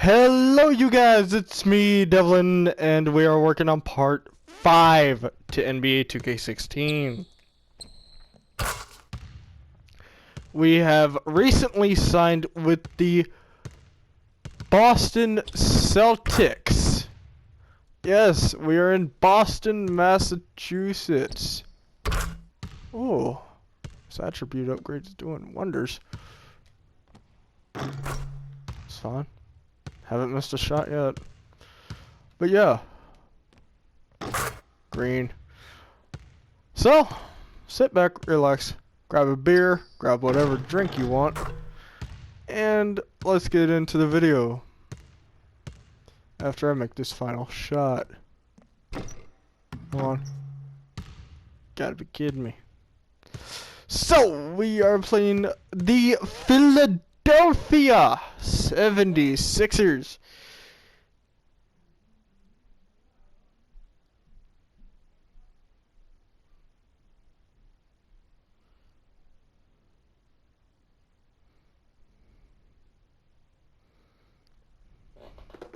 Hello you guys, it's me, Devlin, and we are working on part 5 to NBA 2K16. We have recently signed with the Boston Celtics. Yes, we are in Boston, Massachusetts. Oh, this attribute upgrade is doing wonders. It's fine. Haven't missed a shot yet. But yeah. Green. So, sit back, relax, grab a beer, grab whatever drink you want, and let's get into the video. After I make this final shot. Come on. Gotta be kidding me. So, we are playing the Philadelphia 76ers.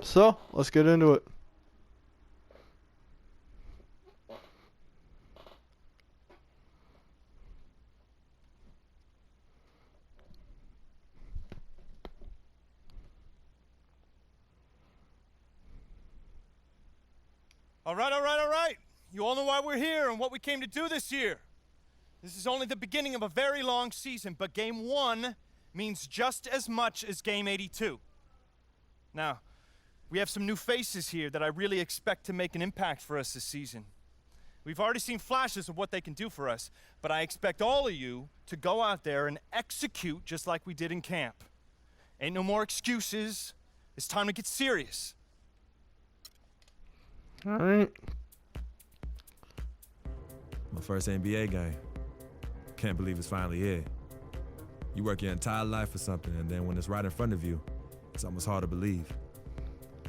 So, let's get into it. All right. You all know why we're here and what we came to do this year. This is only the beginning of a very long season, but Game 1 means just as much as Game 82. Now, we have some new faces here that I really expect to make an impact for us this season. We've already seen flashes of what they can do for us, but I expect all of you to go out there and execute just like we did in camp. Ain't no more excuses. It's time to get serious. Alright. My first NBA game. Can't believe it's finally here. You work your entire life for something, and then when it's right in front of you, it's almost hard to believe.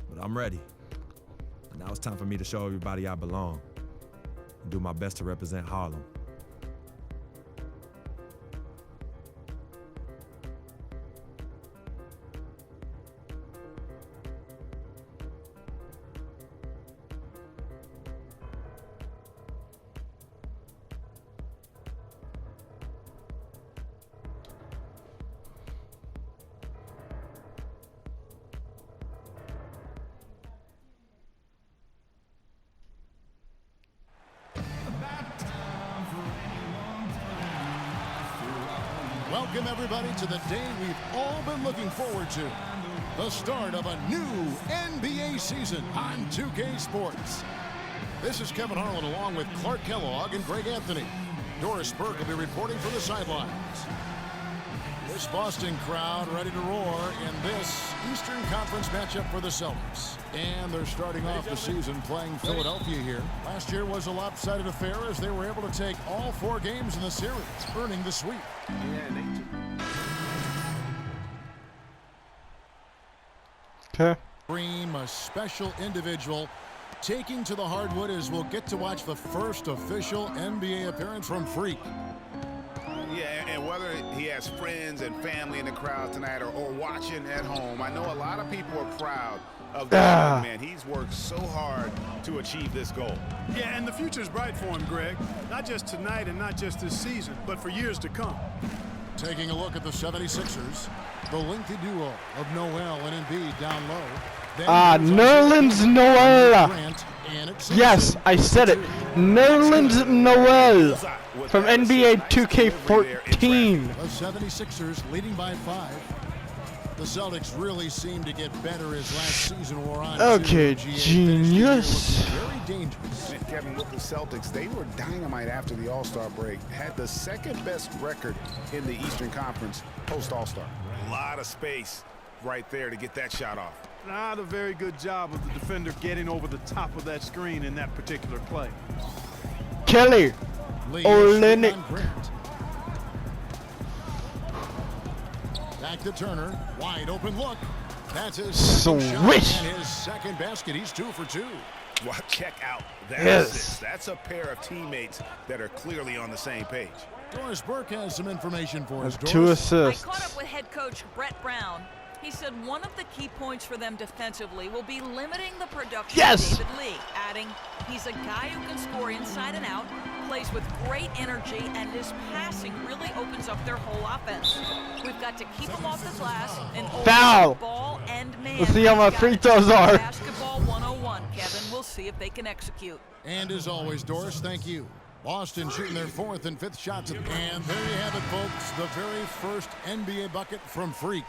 But I'm ready. And now it's time for me to show everybody I belong and do my best to represent Harlem. Welcome everybody to the day we've all been looking forward to. The start of a new NBA season on 2K Sports. This is Kevin Harlan along with Clark Kellogg and Greg Anthony. Doris Burke will be reporting from the sidelines. This Boston crowd ready to roar in this Eastern Conference matchup for the Celtics. And they're starting off the season playing Philadelphia here. Last year was a lopsided affair as they were able to take all 4 games in the series, earning the sweep. Okay. Dream, a special individual taking to the hardwood as we'll get to watch the first official NBA appearance from Freak. Yeah, and whether he has friends and family in the crowd tonight or watching at home, I know a lot of people are proud of the young man. He's worked so hard to achieve this goal. Yeah, and the future's bright for him, Greg. Not just tonight and not just this season, but for years to come. Taking a look at the 76ers, the lengthy duo of Noel and Embiid down low. Nerlens Noel. Yes, I said it. Nerlens Noel from NBA 2K14. The 76ers leading by 5. The Celtics really seem to get better as last season wore on. Okay, genius. Very dangerous. And Kevin, with the Celtics, they were dynamite after the All-Star break. Had the second best record in the Eastern Conference post-All-Star. A lot of space right there to get that shot off. Not a very good job of the defender getting over the top of that screen in that particular play. Kelly Olynyk. Back to Turner, wide open look. That's his Swish. shot and his second basket. He's 2 for 2. Well, check out that Yes. assist. That's a pair of teammates that are clearly on the same page. Doris Burke has some information for us. 2 Doris. assists. I caught up with head coach Brett Brown. He said one of the key points for them defensively will be limiting the production Yes! of David Lee, adding, he's a guy who can score inside and out, plays with great energy, and his passing really opens up their whole offense. We've got to keep him off the glass and Foul! ball and man. Let's see how my Got free it. throws are. Basketball 101, Kevin. We'll see if they can execute. And as always, Doris, thank you. Boston shooting their 4th and 5th shots. And there you have it, folks. The very first NBA bucket from Freak.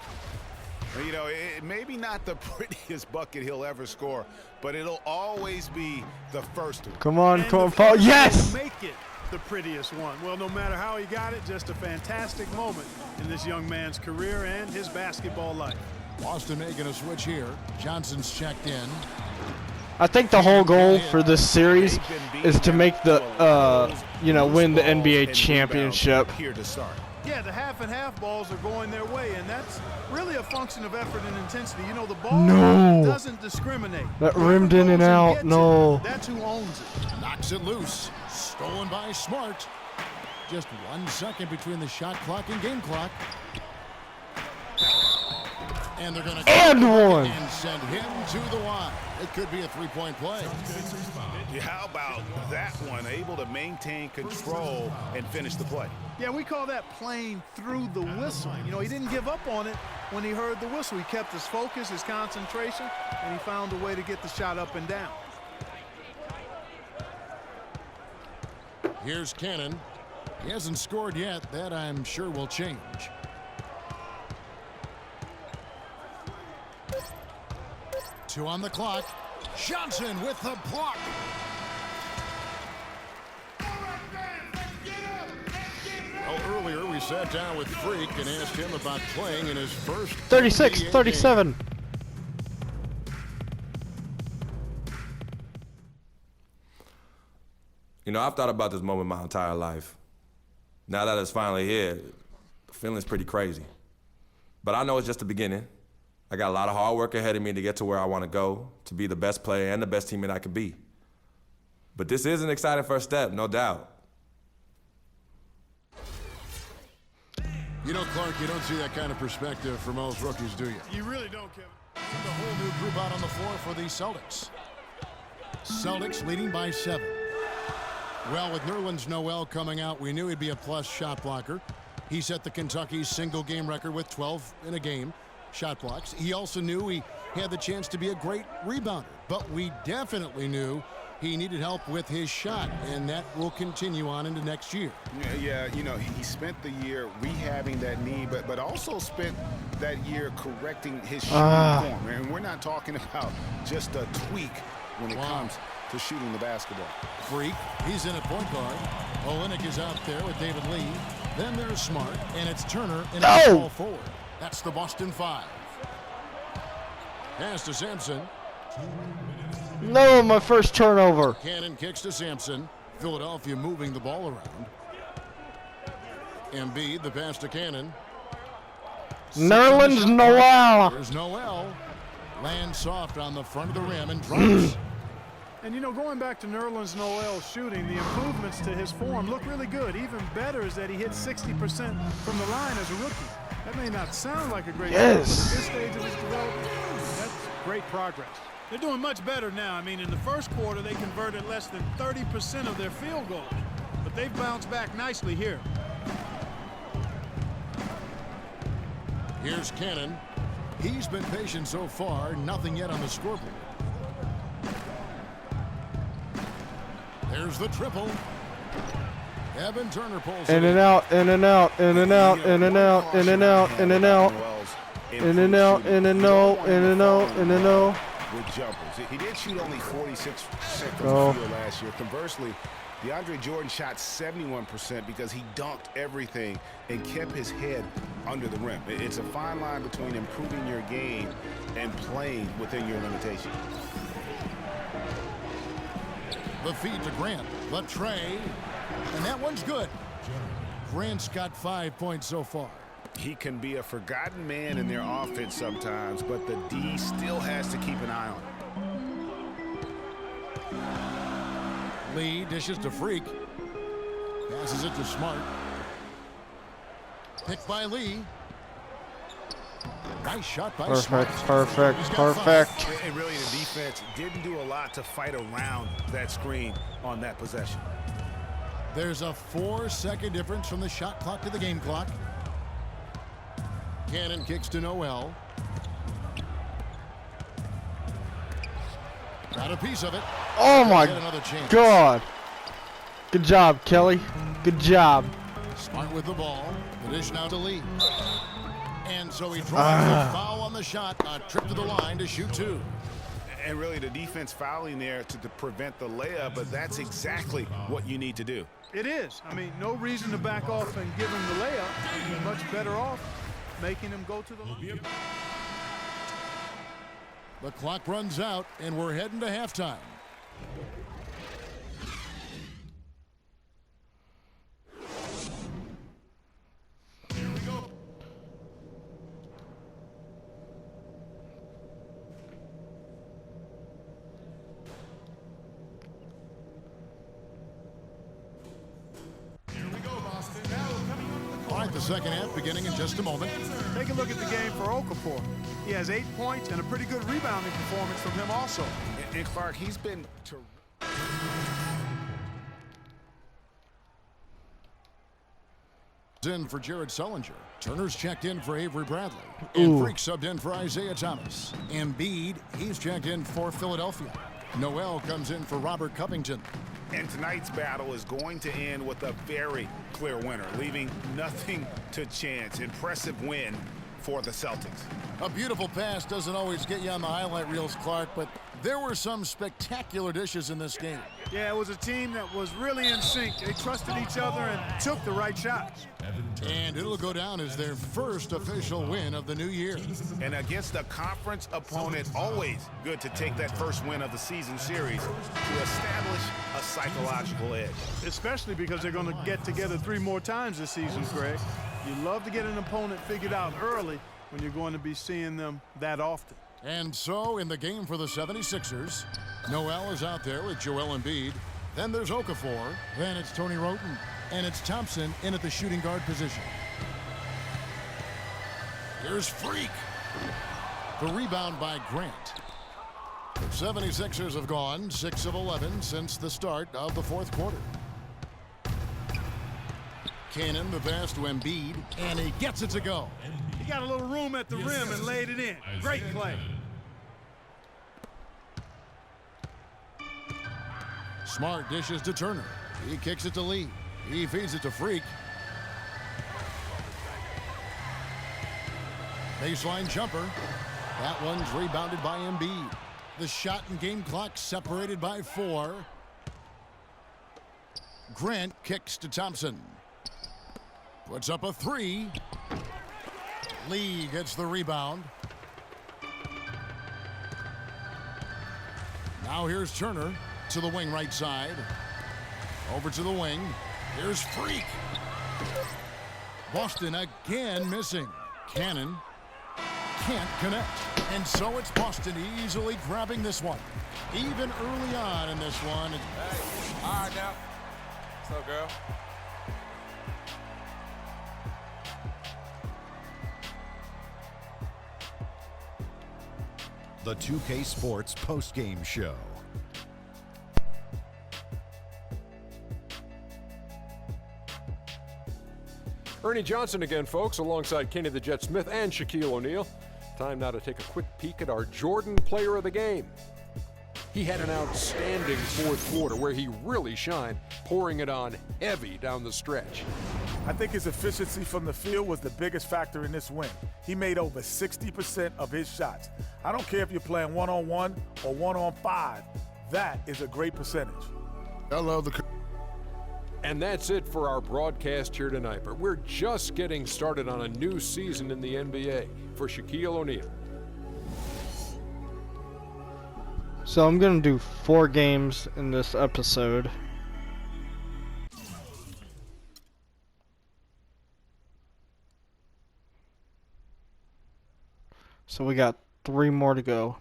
You know, it maybe not the prettiest bucket he'll ever score, but it'll always be the first one. Come on, And come the on, Paul. first Yes! will make it the prettiest one. Well, no matter how he got it, just a fantastic moment in this young man's career and his basketball life. Boston making a switch here. Johnson's checked in. I think the whole goal for this series is to make the, win the NBA championship. Here to start. Yeah, the half and half balls are going their way, and that's really a function of effort and intensity. You know, the ball No. doesn't discriminate. That Whoever rimmed in and goes out. gets No. it, that's who owns it. Knocks it loose. Stolen by Smart. Just 1 second between the shot clock and game clock. And they're going to And one. and send him to the line. It could be a three-point play. Yeah, how about that one? Able to maintain control and finish the play. Yeah, we call that playing through the whistle. You know, he didn't give up on it when he heard the whistle. He kept his focus, his concentration, and he found a way to get the shot up and down. Here's Cannon. He hasn't scored yet. That, I'm sure, will change. Two on the clock. Johnson with the block. Well, earlier we sat down with Freak and asked him about playing in his first 36, NBA 37. You know, I've thought about this moment my entire life. Now that it's finally here, the feeling's pretty crazy. But I know it's just the beginning. I got a lot of hard work ahead of me to get to where I want to go, to be the best player and the best teammate I could be. But this is an exciting first step, no doubt. You know, Clark, you don't see that kind of perspective for most rookies, do you? You really don't, Kevin. The whole new group out on the floor for the Celtics. Celtics leading by 7. Well, with Nerlens Noel coming out, we knew he'd be a plus shot blocker. He set the Kentucky single game record with 12 in a game shot blocks. He also knew he had the chance to be a great rebounder, but we definitely knew he needed help with his shot, and that will continue on into next year. Yeah, you know, he spent the year rehabbing that knee, but also spent that year correcting his shooting form. And we're not talking about just a tweak when it comes to shooting the basketball. Freak, he's in at point guard. Olynyk is out there with David Lee. Then there's Smart, and it's Turner and it's ball forward. That's the Boston 5. Pass to Sampson. No, my first turnover. Cannon kicks to Sampson. Philadelphia moving the ball around. Embiid, the pass to Cannon. Nerlens Noel. There's Noel. Lands soft on the front of the rim and drops. And, you know, going back to Nerlens Noel's shooting, the improvements to his form look really good. Even better is that he hit 60% from the line as a rookie. That may not sound like a great score, but at this stage of his development, that's great progress. They're doing much better now. I mean, in the first quarter, they converted less than 30% of their field goals. But they've bounced back nicely here. Here's Cannon. He's been patient so far. Nothing yet on the scoreboard. There's the triple. Evan Turner pulls In and out, in and out, in and out, in and out, in and out, in and out. In and out, in and out, in and out, in and out. With jumpers. He did shoot only 46% from the field last year. Conversely, DeAndre Jordan shot 71% because he dunked everything and kept his head under the rim. It's a fine line between improving your game and playing within your limitations. The feed to Grant. The tray. And that one's good. Grant's got 5 points so far. He can be a forgotten man in their offense sometimes, but the D still has to keep an eye on him. Lee dishes to Freak. Passes it to Smart. Picked by Lee. Nice shot by Perfect, Smart. perfect, He's got perfect. five. And really, the defense didn't do a lot to fight around that screen on that possession. There's a 4-second difference from the shot clock to the game clock. Cannon kicks to Noel. Got a piece of it. Oh my Get another chance. God. Good job, Kelly. Good job. Smart with the ball. The dish now to Lee. And so he draws a foul on the shot. A trip to the line to shoot 2. And really, the defense fouling there to prevent the layup, but that's exactly what you need to do. It is. I mean, no reason to back off and give him the layup. You're much better off making him go to the line. The clock runs out, and we're heading to halftime. Here we go. All right, the second half beginning in just a moment. Take a look at the game for Okafor. He has 8 points and a pretty good rebounding performance from him also. And Clark, he's been In for Jared Sullinger. Turner's checked in for Avery Bradley. And Freak subbed in for Isaiah Thomas. Embiid, he's checked in for Philadelphia. Noel comes in for Robert Covington. And tonight's battle is going to end with a very clear winner, leaving nothing to chance. Impressive win for the Celtics. A beautiful pass doesn't always get you on the highlight reels, Clark, but there were some spectacular dishes in this game. Yeah, it was a team that was really in sync. They trusted each other and took the right shots. And it'll go down as their first official win of the new year. And against a conference opponent, always good to take that first win of the season series to establish a psychological edge. Especially because they're going to get together 3 more times this season, Greg. You love to get an opponent figured out early when you're going to be seeing them that often. And so in the game for the 76ers, Noel is out there with Joel Embiid. Then there's Okafor. Then it's Tony Wroten. And it's Thompson in at the shooting guard position. Here's Freak. The rebound by Grant. The 76ers have gone 6 of 11 since the start of the fourth quarter. Cannon the pass to Embiid, and he gets it to go. He got a little room at the rim and laid it in. Great play. Smart dishes to Turner. He kicks it to Lee. He feeds it to Freak. Baseline jumper. That one's rebounded by Embiid. The shot and game clock separated by 4. Grant kicks to Thompson. Puts up a 3. Lee gets the rebound. Now here's Turner to the wing right side. Over to the wing. Here's Freak. Boston again missing. Cannon can't connect. And so it's Boston easily grabbing this one. Even early on in this one. Hey, all right now. What's up, girl? The 2K Sports postgame show. Ernie Johnson again, folks, alongside Kenny the Jet Smith and Shaquille O'Neal. Time now to take a quick peek at our Jordan Player of the Game. He had an outstanding fourth quarter where he really shined, pouring it on heavy down the stretch. I think his efficiency from the field was the biggest factor in this win. He made over 60% of his shots. I don't care if you're playing 1-on-1 or 1-on-5. That is a great percentage. Hello, And that's it for our broadcast here tonight, but we're just getting started on a new season in the NBA. For Shaquille O'Neal. So I'm going to do 4 games in this episode. So we got 3 more to go.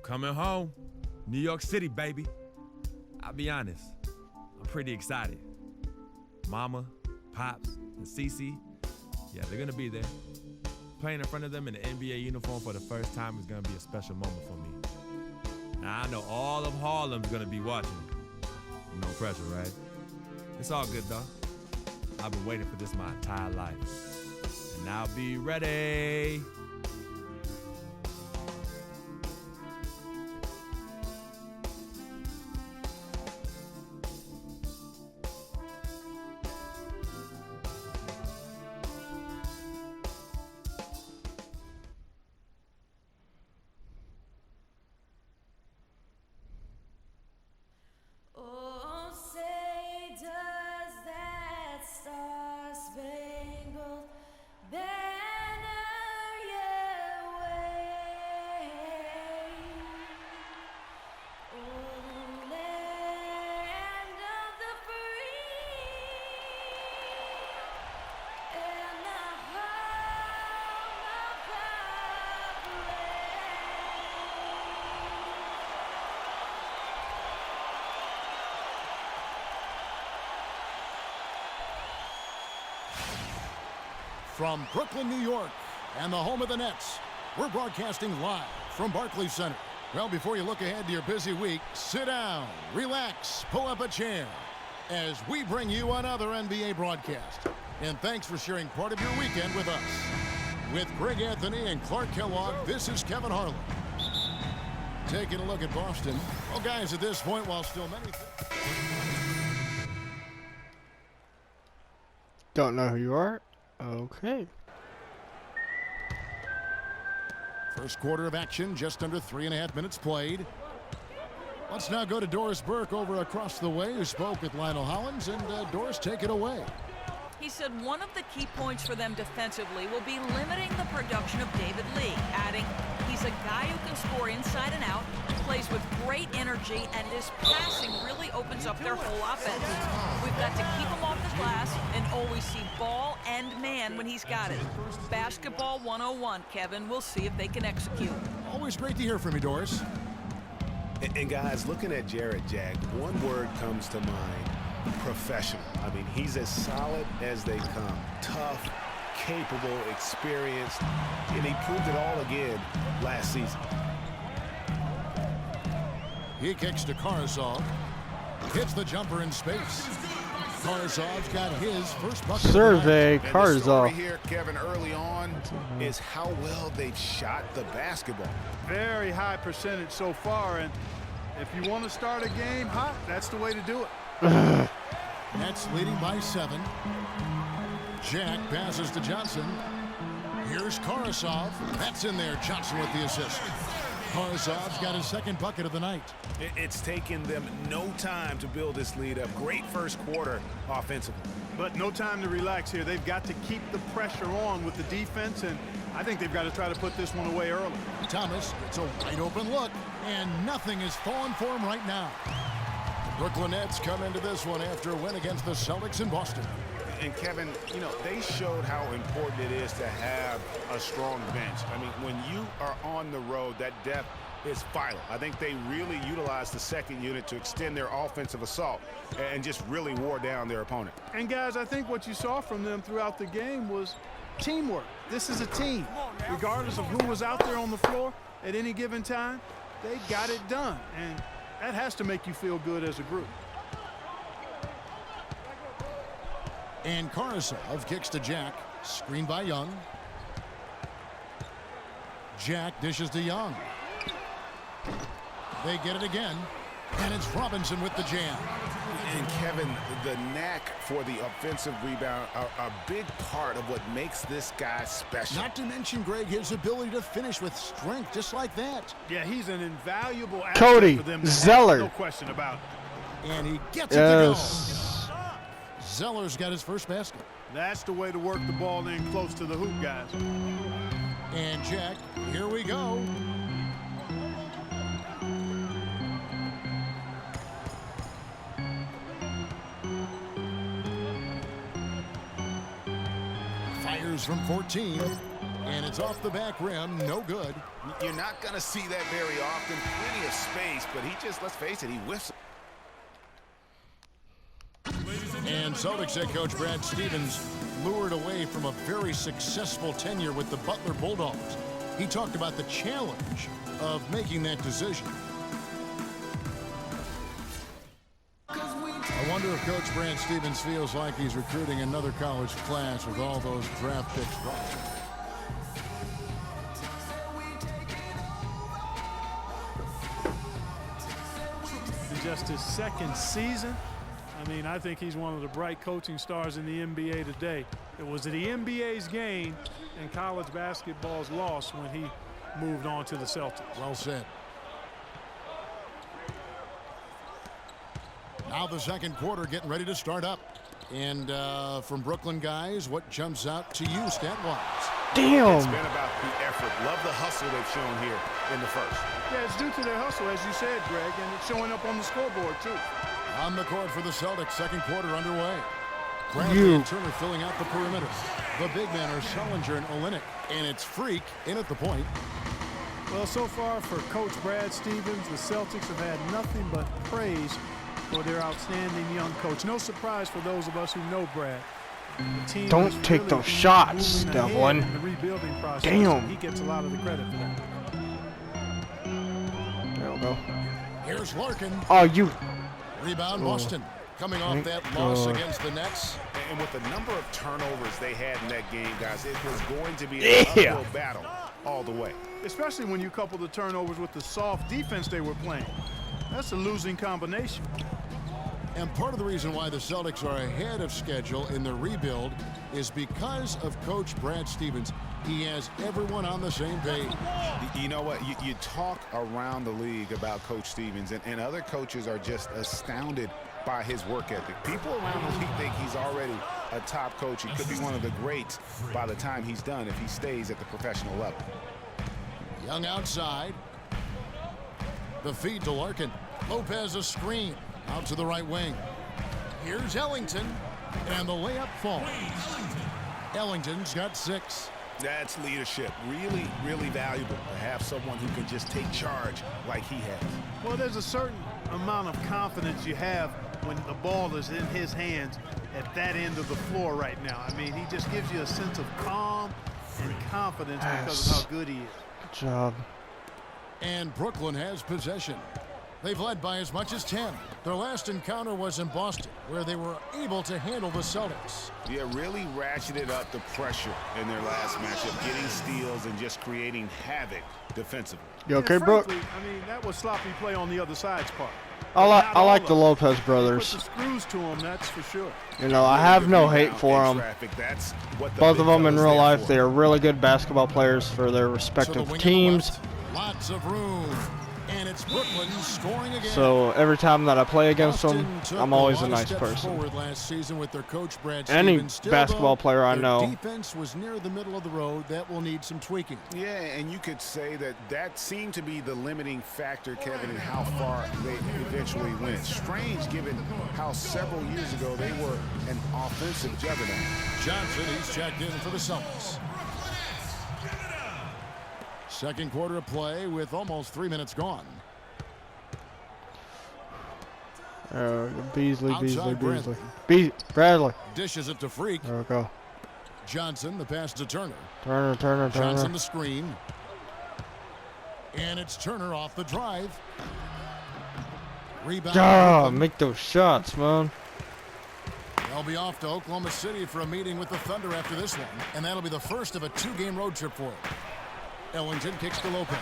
I'm coming home. New York City, baby. I'll be honest, I'm pretty excited. Mama, Pops, and Cece, yeah, they're gonna be there. Playing in front of them in the NBA uniform for the first time is gonna be a special moment for me. Now I know all of Harlem's gonna be watching. No pressure, right? It's all good though. I've been waiting for this my entire life. And I'll be ready. Oh, say does that star-spangled banner yet wave? Oh, land of the free and the home of the brave. From Brooklyn, New York, and the home of the Nets, we're broadcasting live from Barclays Center. Well, before you look ahead to your busy week, sit down, relax, pull up a chair as we bring you another NBA broadcast. And thanks for sharing part of your weekend with us. With Greg Anthony and Clark Kellogg, this is Kevin Harlan. Taking a look at Boston. Well, guys, at this point, while still many... Don't know who you are? Okay. First quarter of action, just under 3.5 minutes played. Let's now go to Doris Burke over across the way, who spoke with Lionel Hollins, and Doris, take it away. He said one of the key points for them defensively will be limiting the production of David Lee, adding, he's a guy who can score inside and out, plays with great energy, and his passing really opens up their whole offense. We've got to keep him off the glass and always see ball and man when he's got it. Basketball 101, Kevin. We'll see if they can execute. Always great to hear from you, Doris. And guys, looking at Jarrett Jack, one word comes to mind: professional. I mean, he's as solid as they come. Tough, capable, experienced, and he proved it all again last season. He kicks to Karsov. Hits the jumper in space. Karsov's got his first bucket. Survey And the story Karsov. here, Kevin, early on is how well they've shot the basketball. Very high percentage so far, and if you want to start a game hot, that's the way to do it. Nets leading by 7. Jack passes to Johnson. Here's Karsov. That's in there. Johnson with the assist. Karsov's got his second bucket of the night. It's taken them no time to build this lead up. Great first quarter offensively. But no time to relax here. They've got to keep the pressure on with the defense, and I think they've got to try to put this one away early. Thomas gets a wide open look, and nothing is falling for him right now. The Brooklyn Nets come into this one after a win against the Celtics in Boston. And Kevin, you know, they showed how important it is to have a strong bench. I mean, when you are on the road, that depth is vital. I think they really utilized the second unit to extend their offensive assault and just really wore down their opponent. And guys, I think what you saw from them throughout the game was teamwork. This is a team. Regardless of who was out there on the floor at any given time, they got it done. And that has to make you feel good as a group. And Karsov kicks to Jack. Screened by Young. Jack dishes to Young. They get it again. And it's Robinson with the jam. And Kevin, the knack for the offensive rebound are a big part of what makes this guy special. Not to mention, Greg, his ability to finish with strength just like that. Yeah, he's an invaluable asset Cody for them. Zeller. No question about it. And he gets it to go. Yes. Zeller's got his first basket. That's the way to work the ball in close to the hoop, guys. And Jack, here we go. Fires from 14, and it's off the back rim, no good. You're not going to see that very often. Plenty of space, but he just, let's face it, he whiffs. And Celtics head coach Brad Stevens lured away from a very successful tenure with the Butler Bulldogs. He talked about the challenge of making that decision. I wonder if Coach Brad Stevens feels like he's recruiting another college class with all those draft picks rostered. In just his second season, I mean, I think he's one of the bright coaching stars in the NBA today. It was the NBA's game and college basketball's loss when he moved on to the Celtics. Well said. Now the second quarter getting ready to start up. And from Brooklyn guys, what jumps out to you stat-wise? Damn. It's been about the effort. Love the hustle they've shown here in the first. Yeah, it's due to their hustle, as you said, Greg, and it's showing up on the scoreboard, too. On the court for the Celtics, second quarter underway. Bradley and Turner filling out the perimeter. The big men are Sullinger and Olynyk, and it's Freak in at the point. Well, so far for Coach Brad Stevens, the Celtics have had nothing but praise for their outstanding young coach. No surprise for those of us who know Brad. The team Don't has take really those been shots, moving ahead Devlin. in the rebuilding process. Damn. He gets a lot of the credit for that. There we go. Here's Larkin. Oh, you. Rebound Boston. Coming off that loss against the Nets. And with the number of turnovers they had in that game, guys, it was going to be an uphill battle all the way. Especially when you couple the turnovers with the soft defense they were playing. That's a losing combination. And part of the reason why the Celtics are ahead of schedule in the rebuild is because of Coach Brad Stevens. He has everyone on the same page. You know what? You talk around the league about Coach Stevens, and other coaches are just astounded by his work ethic. People around the league think he's already a top coach. He could be one of the greats by the time he's done if he stays at the professional level. Young outside. The feed to Larkin. Lopez a screen. Out to the right wing. Here's Ellington. And the layup falls. Ellington's got 6. That's leadership. Really, really valuable to have someone who can just take charge like he has. Well, there's a certain amount of confidence you have when the ball is in his hands at that end of the floor right now. I mean, he just gives you a sense of calm and confidence because of how good he is. Good job. And Brooklyn has possession. They've led by as much as 10. Their last encounter was in Boston, where they were able to handle the Celtics. Yeah, really ratcheted up the pressure in their last matchup, getting steals and just creating havoc defensively. You okay, And Brooke? frankly, I mean, that was sloppy play on the other side's part. I like the Lopez Put brothers. the screws to him, that's for sure. You know, I have no hate for them. That's what the Both big of them in fella's real there life, for. they are really good basketball players for their To the respective wing of the teams. left. Lots of room. And it's Brooklyn scoring again. So every time that I play against them, Boston took I'm always lot a of nice steps person. forward last season with their coach Brad Any Stevens. Still, basketball though, player I their know. defense was near the middle of the road. That will need some tweaking. Yeah, and you could say that seemed to be the limiting factor, Kevin, in how far they eventually went. Strange given how several years ago they were an offensive juggernaut. Johnson, he's checked in for the Celtics. Second quarter of play with almost 3 minutes gone. Beasley. Outside Bradley. Dishes it to Freak. There we go. Johnson, the pass to Turner. Turner. Johnson the screen. And it's Turner off the drive. Rebound. Brooklyn. Make those shots, man. They'll be off to Oklahoma City for a meeting with the Thunder after this one. And that'll be the first of a 2-game road trip for him. Ellington kicks to Lopez.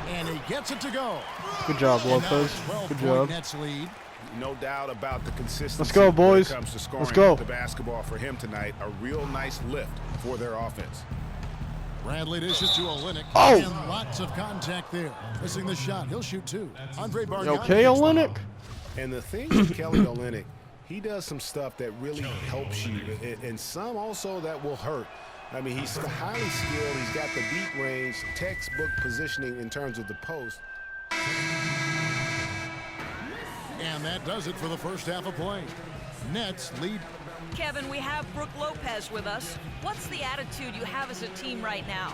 And he gets it to go. Good job, And now a Lopez. Good 12-point job. Nets lead. No doubt about the consistency. Let's go, boys. When it comes to scoring Let's go. the basketball for him tonight. A real nice lift for their offense. Bradley dishes to Olynyk. Oh! And lots of contact there. Missing the shot. He'll shoot 2. Andre You Bargnani. okay, kicks one Olynyk? out. And the thing with Kelly Olynyk, he does some stuff that really helps you, and some also that will hurt. I mean, he's highly skilled. He's got the deep range, textbook positioning in terms of the post. And that does it for the first half of play. Nets lead. Kevin, we have Brooke Lopez with us. What's the attitude you have as a team right now?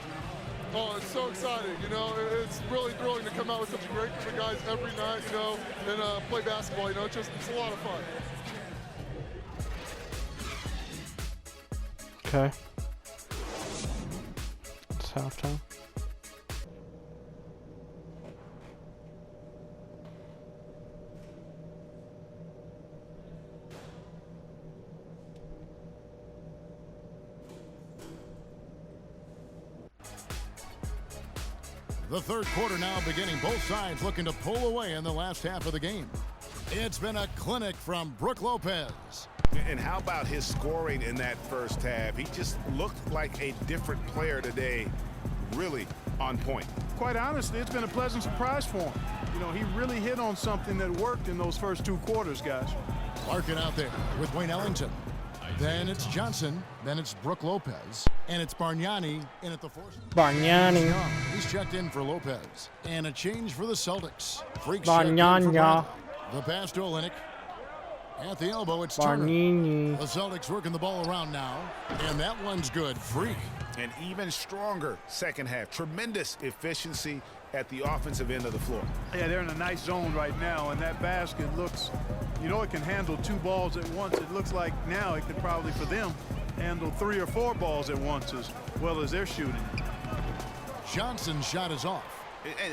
Oh, it's so exciting, you know. It's really thrilling to come out with such a great group of guys every night, you know, and play basketball, you know. It's a lot of fun. Okay. It's halftime. The third quarter now beginning. Both sides looking to pull away in the last half of the game. It's been a clinic from Brook Lopez. And how about his scoring in that first half? He just looked like a different player today. Really on point. Quite honestly, it's been a pleasant surprise for him. You know, he really hit on something that worked in those first 2 quarters, guys. Larkin out there with Wayne Ellington. Then it's Johnson. Then it's Brook Lopez. And it's Bargnani in at the fourth. Bargnani. He's checked in for Lopez. And a change for the Celtics. Freaks Bargnani. the pass to Olynyk. At the elbow, it's Turner. Bargnini. The Celtics working the ball around now. And that one's good. Freak. An even stronger second half. Tremendous efficiency at the offensive end of the floor. Yeah, they're in a nice zone right now, and that basket looks, you know, it can handle 2 balls at once. It looks like now it could probably, for them, handle 3 or 4 balls at once as well as they're shooting. Johnson's shot is off.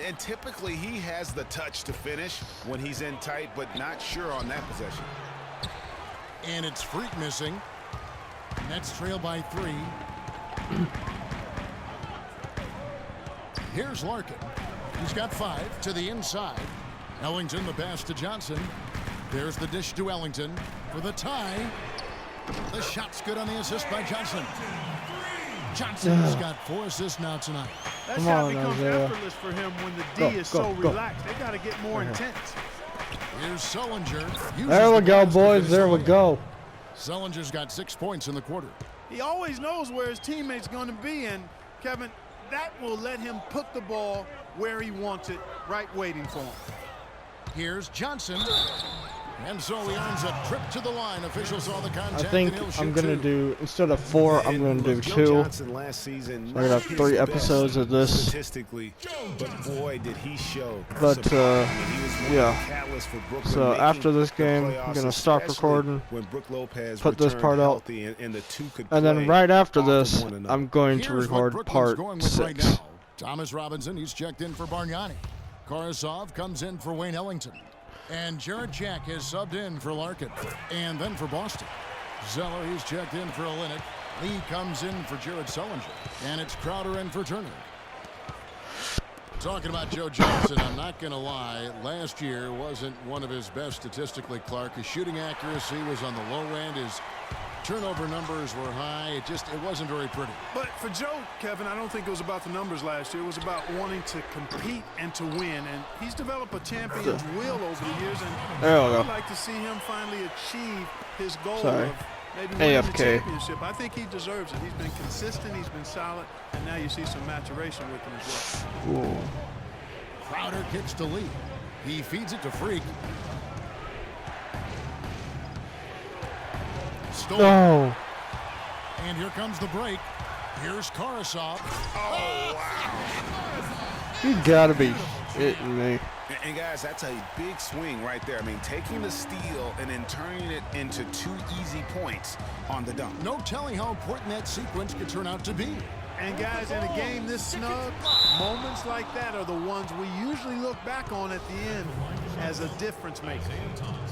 And typically he has the touch to finish when he's in tight, but not sure on that possession. And it's Freak missing. Nets trail by 3. Here's Larkin. He's got 5 to the inside. Ellington the pass to Johnson. There's the dish to Ellington for the tie. The shot's good on the assist by Johnson. Johnson's got 4 assists now tonight. That shot becomes effortless for him when the D is so relaxed. They got to get more intense. Here's Sullinger. There we go, boys. There we go. Sullinger's got 6 points in the quarter. He always knows where his teammate's going to be, and Kevin, that will let him put the ball where he wants it, right waiting for him. Here's Johnson. And so he earns a trip to the line. Officials saw the contact. I think I'm going to do, instead of 4, I'm going to do 2. Last season, I'm going to have 3 episodes of this. Statistically, but boy, did he show. But, yeah. So after this game, I'm going to stop recording, put this part out, and then right after this, I'm going to record part 6. Thomas Robinson, he's checked in for Bargnani. Karasov comes in for Wayne Ellington. And Jared Jack has subbed in for Larkin. And then for Boston. Zeller, he's checked in for Olynyk. Lee comes in for Jared Sullinger. And it's Crowder in for Turner. Talking about Joe Johnson, I'm not going to lie. Last year wasn't one of his best statistically, Clark. His shooting accuracy was on the low end. His turnover numbers were high. It wasn't very pretty. But for Joe, Kevin, I don't think it was about the numbers last year. It was about wanting to compete and to win. And he's developed a champion's will over the years. And I'd like to see him finally achieve his goal of maybe winning the championship. I think he deserves it. He's been consistent. He's been solid. And now you see some maturation with him as well. Ooh. Crowder kicks to Lee. He feeds it to Freak. No. And here comes the break. Here's Karasov. Oh, wow. You gotta be kidding me. And guys, that's a big swing right there. I mean, taking the steal and then turning it into 2 easy points on the dunk. No telling how important that sequence could turn out to be. And guys, in a game this snug, moments like that are the ones we usually look back on at the end as a difference maker.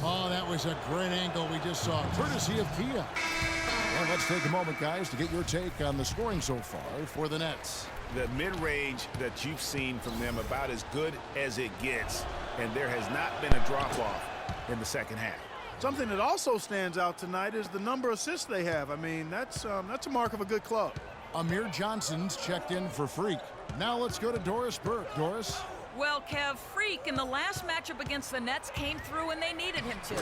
Oh, that was a great angle we just saw, courtesy of Kia. Well, let's take a moment, guys, to get your take on the scoring so far for the Nets. The mid-range that you've seen from them about as good as it gets, and there has not been a drop-off in the second half. Something that also stands out tonight is the number of assists they have. I mean, that's a mark of a good club. Amir Johnson's checked in for Freak. Now let's go to Doris Burke. Doris? Well, Kev, Freak in the last matchup against the Nets came through when they needed him to.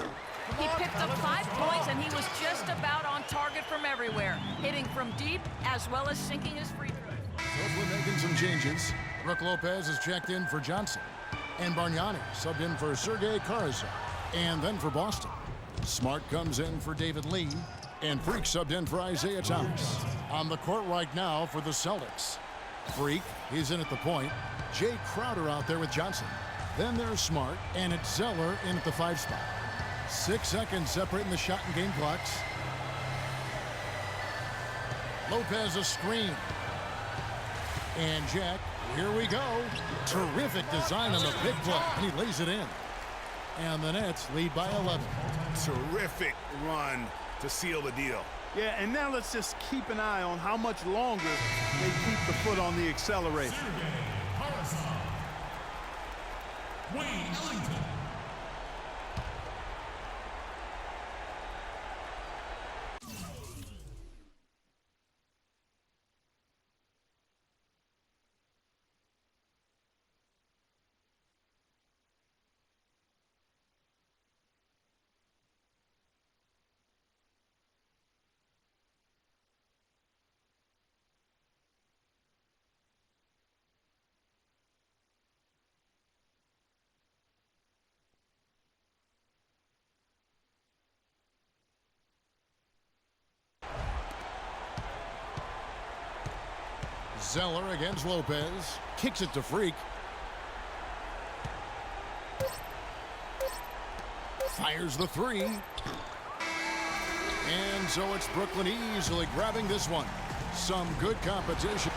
He picked up 5 points, and he was just about on target from everywhere, hitting from deep as well as sinking his free throws. So we're making some changes. Brook Lopez is checked in for Johnson. And Bargnani subbed in for Sergei Karasov. And then for Boston. Smart comes in for David Lee. And Freak subbed in for Isaiah Thomas. On the court right now for the Celtics. Freak, he's in at the point. Jay Crowder out there with Johnson. Then there's Smart, and it's Zeller in at the 5 spot. 6 seconds separating the shot and game clocks. Lopez a screen. And Jack, here we go. Terrific design on the big play, and he lays it in. And the Nets lead by 11. Terrific run to seal the deal. Yeah, and now let's just keep an eye on how much longer they keep the foot on the accelerator. Wayne Ellington. Zeller against Lopez. Kicks it to Freak. Fires the 3. And so it's Brooklyn easily grabbing this one. Some good competition.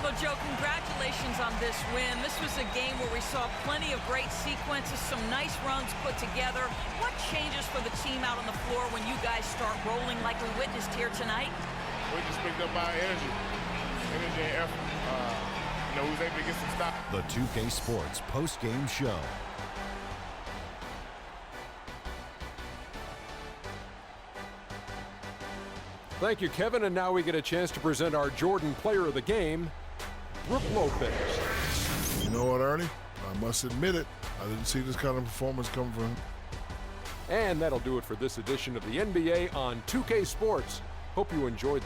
Well, Joe, congratulations on this win. This was a game where we saw plenty of great sequences, some nice runs put together. What changes for the team out on the floor when you guys start rolling like we witnessed here tonight? We just picked up our energy and effort. We was able to get some stops. The 2K Sports post-game show. Thank you, Kevin. And now we get a chance to present our Jordan Player of the Game, Brook Lopez. You know what, Ernie? I must admit it. I didn't see this kind of performance come from him. And that'll do it for this edition of the NBA on 2K Sports. Hope you enjoyed.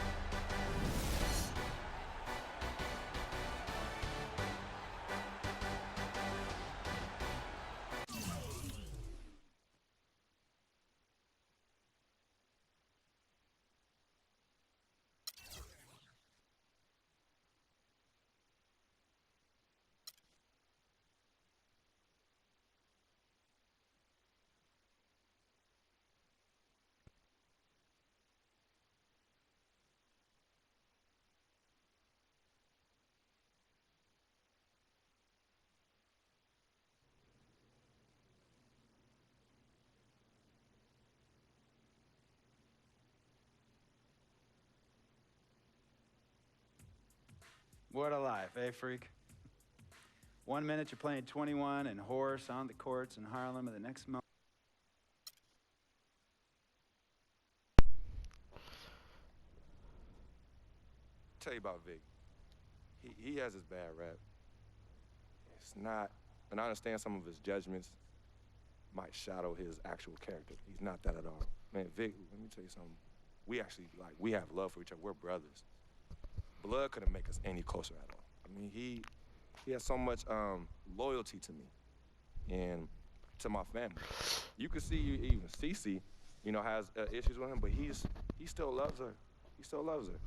What a life, eh, Freak? 1 minute you're playing 21 and horse on the courts in Harlem, and the next moment. Tell you about Vic. He has his bad rap. It's not, and I understand some of his judgments might shadow his actual character. He's not that at all. Man, Vic, let me tell you something. We actually, we have love for each other. We're brothers. Blood couldn't make us any closer at all. I mean, he has so much loyalty to me and to my family. You can see even Cece, has issues with him, but he still loves her. He still loves her.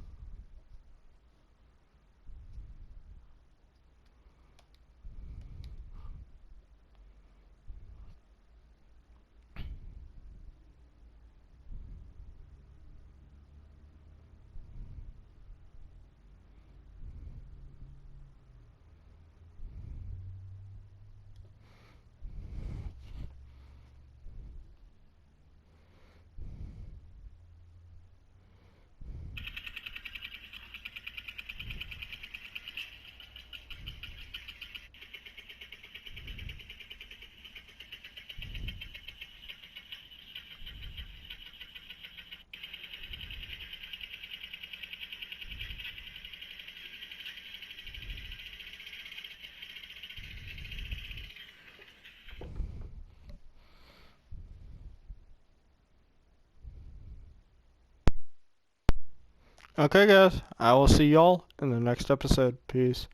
Okay, guys, I will see y'all in the next episode. Peace.